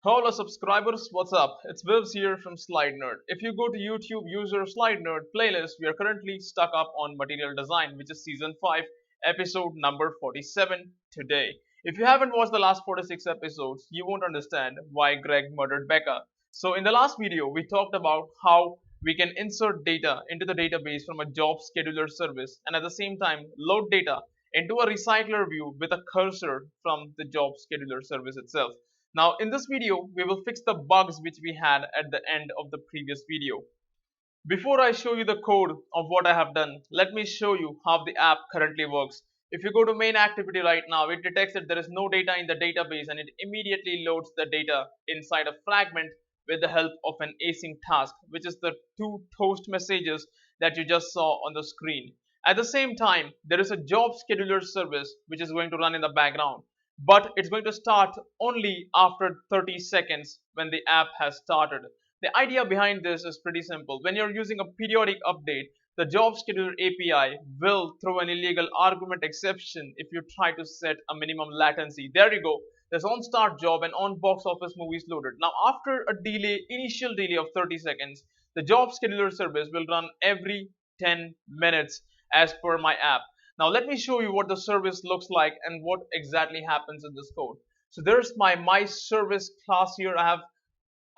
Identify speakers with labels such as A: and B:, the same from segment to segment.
A: Hello subscribers, what's up? It's Vivs here from Slide Nerd. If you go to YouTube user Slide Nerd playlist, we are currently stuck up on Material Design, which is season 5, episode number 47 today. If you haven't watched the last 46 episodes, you won't understand why Greg murdered Becca. So in the last video, we talked about how we can insert data into the database from a job scheduler service and at the same time load data into a recycler view with a cursor from the job scheduler service itself. Now in this video, we will fix the bugs which we had at the end of the previous video. Before I show you the code of what I have done, let me show you how the app currently works. If you go to main activity right now, it detects that there is no data in the database and it immediately loads the data inside a fragment with the help of an async task, which is the two toast messages that you just saw on the screen. At the same time, there is a job scheduler service which is going to run in the background, but it's going to start only after 30 seconds when the app has started. The idea behind this is pretty simple. When you're using a periodic update, the job scheduler API will throw an illegal argument exception if you try to set a minimum latency. There you go. There's on start job and on box office movies loaded. Now after a initial delay of 30 seconds, the job scheduler service will run every 10 minutes as per my app. Now let me show you what the service looks like and what exactly happens in this code. So there's my service class here. I have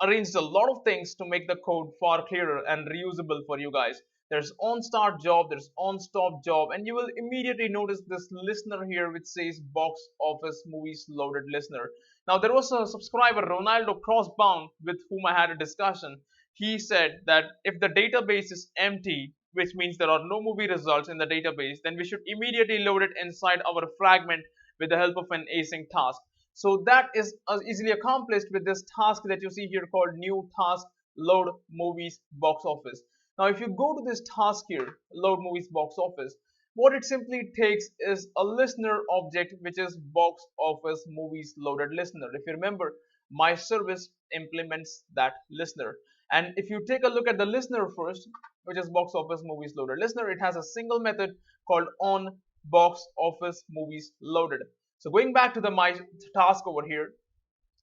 A: arranged a lot of things to make the code far clearer and reusable for you guys. There's on start job, there's on stop job, and you will immediately notice this listener here which says box office movies loaded listener. Now there was a subscriber, Ronaldo Crossbound, with whom I had a discussion. He said that if the database is empty, which means there are no movie results in the database, then we should immediately load it inside our fragment with the help of an async task. So that is easily accomplished with this task that you see here called new task load movies box office. Now if you go to this task here, load movies box office, what it simply takes is a listener object which is box office movies loaded listener. If you remember, my service implements that listener. And if you take a look at the listener first, which is box office movies loaded listener, it has a single method called on box office movies loaded. So going back to the my task over here,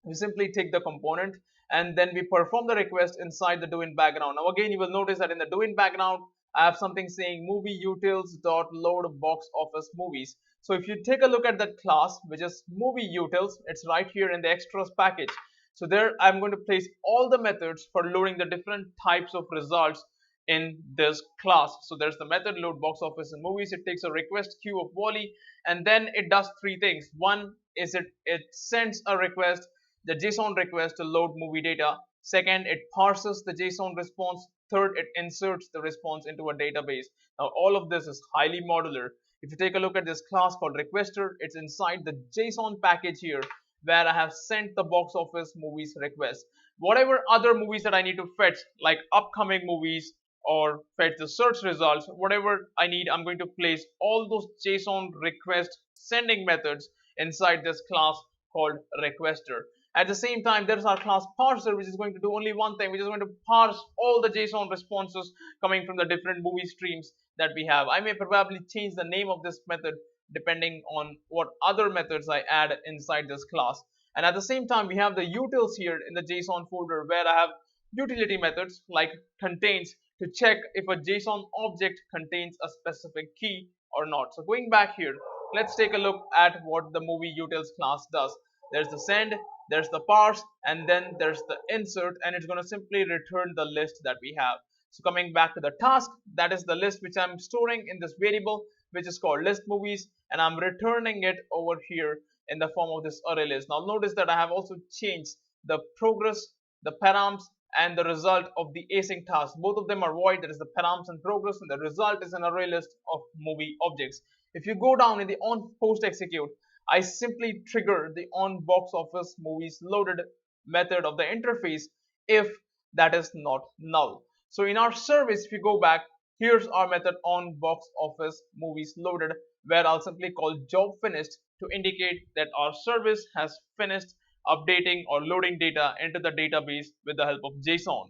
A: we simply take the component and then we perform the request inside the doin background. Now again, you will notice that in the doin background, I have something saying movie utils dot load box office movies. So if you take a look at that class, which is movie utils, it's right here in the extras package. So there I'm going to place all the methods for loading the different types of results in this class. So there's the method load box office and movies. It takes a request queue of Wally and then it does three things. One is it sends a request, the JSON request to load movie data. Second, it parses the JSON response. Third, it inserts the response into a database. Now all of this is highly modular. If you take a look at this class called requester, it's inside the JSON package here where I have sent the box office movies request. Whatever other movies that I need to fetch, like upcoming movies or fetch the search results, whatever I need, I'm going to place all those JSON request sending methods inside this class called requester. At the same time, there's our class parser, which is going to do only one thing, which is going to parse all the JSON responses coming from the different movie streams that we have. I may probably change the name of this method depending on what other methods I add inside this class. And at the same time, we have the utils here in the JSON folder where I have utility methods like contains to check if a JSON object contains a specific key or not. So going back here, let's take a look at what the movie utils class does. There's the send, there's the parse, and then there's the insert, and it's going to simply return the list that we have. So coming back to the task, that is the list which I'm storing in this variable, which is called list movies, and I'm returning it over here in the form of this array list. Now notice that I have also changed the progress, the params, and the result of the async task. Both of them are void. There is the params and progress, and the result is an array list of movie objects. If you go down in the on post execute, I simply trigger the on box office movies loaded method of the interface if that is not null. So in our service, if you go back, here's our method on box office movies loaded, where I'll simply call job finished to indicate that our service has finished updating or loading data into the database with the help of JSON.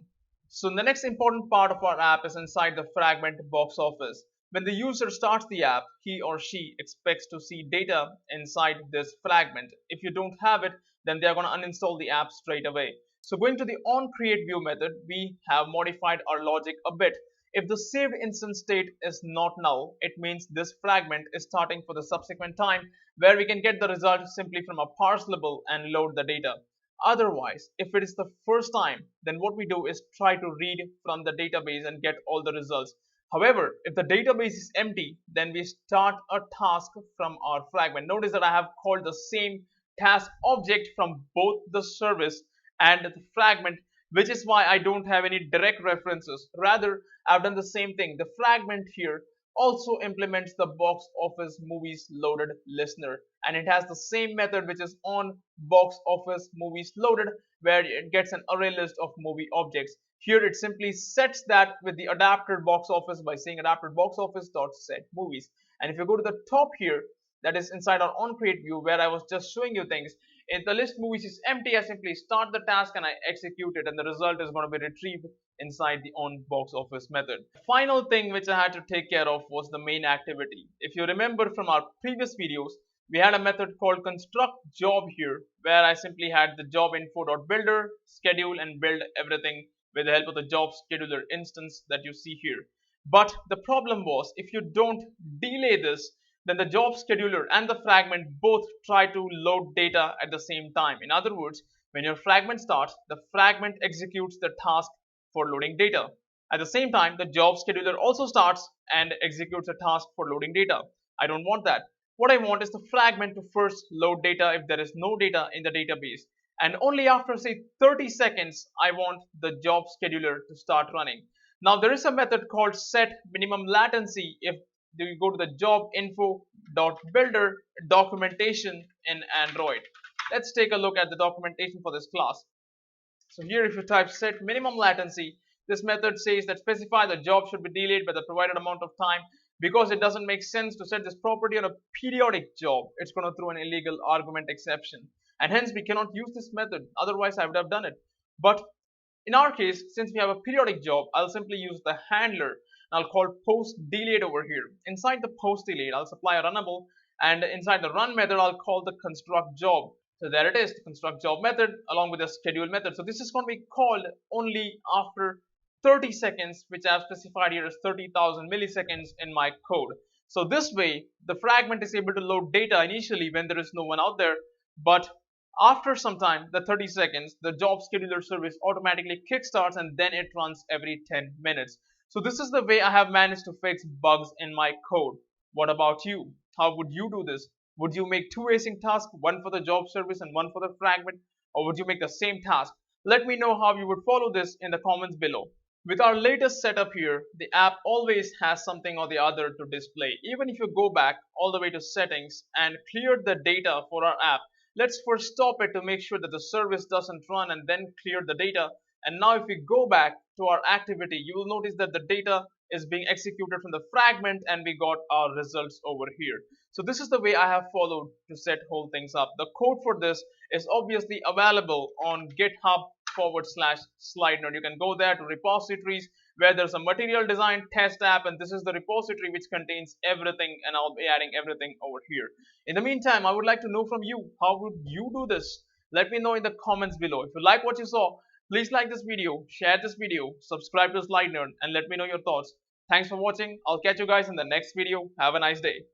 A: So the next important part of our app is inside the fragment box office. When the user starts the app, he or she expects to see data inside this fragment. If you don't have it, then they are going to uninstall the app straight away. So going to the onCreateView method, we have modified our logic a bit. If the saved instance state is not null, it means this fragment is starting for the subsequent time where we can get the result simply from a parse label and load the data. Otherwise, if it is the first time, then what we do is try to read from the database and get all the results. However, if the database is empty, then we start a task from our fragment. Notice that I have called the same task object from both the service and the fragment, which is why I don't have any direct references. Rather, I've done the same thing. The fragment here also implements the box office movies loaded listener, and it has the same method which is on box office movies loaded, where it gets an array list of movie objects. Here it simply sets that with the adapted box office by saying adapted box office dot set movies. And if you go to the top here, that is inside our onCreateView where I was just showing you things, if the list movies is empty, I simply start the task and I execute it, and the result is going to be retrieved inside the onBoxOffice method. The final thing which I had to take care of was the main activity. If you remember from our previous videos, we had a method called constructJob here, where I simply had the job info.builder, schedule and build everything with the help of the job scheduler instance that you see here. But the problem was, if you don't delay this, then the job scheduler and the fragment both try to load data at the same time. In other words, when your fragment starts, the fragment executes the task for loading data. At the same time, the job scheduler also starts and executes a task for loading data. I don't want that. What I want is the fragment to first load data if there is no data in the database. And only after say 30 seconds, I want the job scheduler to start running. Now there is a method called set minimum latency if you go to the job info.builder documentation in Android. Let's take a look at the documentation for this class. So here if you type set minimum latency, this method says that specify the job should be delayed by the provided amount of time. Because it doesn't make sense to set this property on a periodic job, it's going to throw an illegal argument exception. And hence we cannot use this method, otherwise I would have done it. But in our case, since we have a periodic job, I'll simply use the handler. I'll call post delayed over here. Inside the post delayed, I'll supply a runnable, and inside the run method, I'll call the construct job. So there it is, the construct job method along with the schedule method. So this is going to be called only after 30 seconds, which I've specified here as 30,000 milliseconds in my code. So this way, the fragment is able to load data initially when there is no one out there, but after some time, the 30 seconds, the job scheduler service automatically kickstarts and then it runs every 10 minutes. So this is the way I have managed to fix bugs in my code. What about you? How would you do this? Would you make two async tasks, one for the job service and one for the fragment? Or would you make the same task? Let me know how you would follow this in the comments below. With our latest setup here, the app always has something or the other to display. Even if you go back all the way to settings and clear the data for our app, let's first stop it to make sure that the service doesn't run and then clear the data. And now if we go back to our activity, you will notice that the data is being executed from the fragment and we got our results over here. So this is the way I have followed to set whole things up. The code for this is obviously available on GitHub/SlideNerd. You can go there to repositories where there's a material design test app, and this is the repository which contains everything, and I'll be adding everything over here. In the meantime, I would like to know from you, how would you do this? Let me know in the comments below. If you like what you saw, please like this video, share this video, subscribe to SlideNerd, and let me know your thoughts. Thanks for watching. I'll catch you guys in the next video. Have a nice day.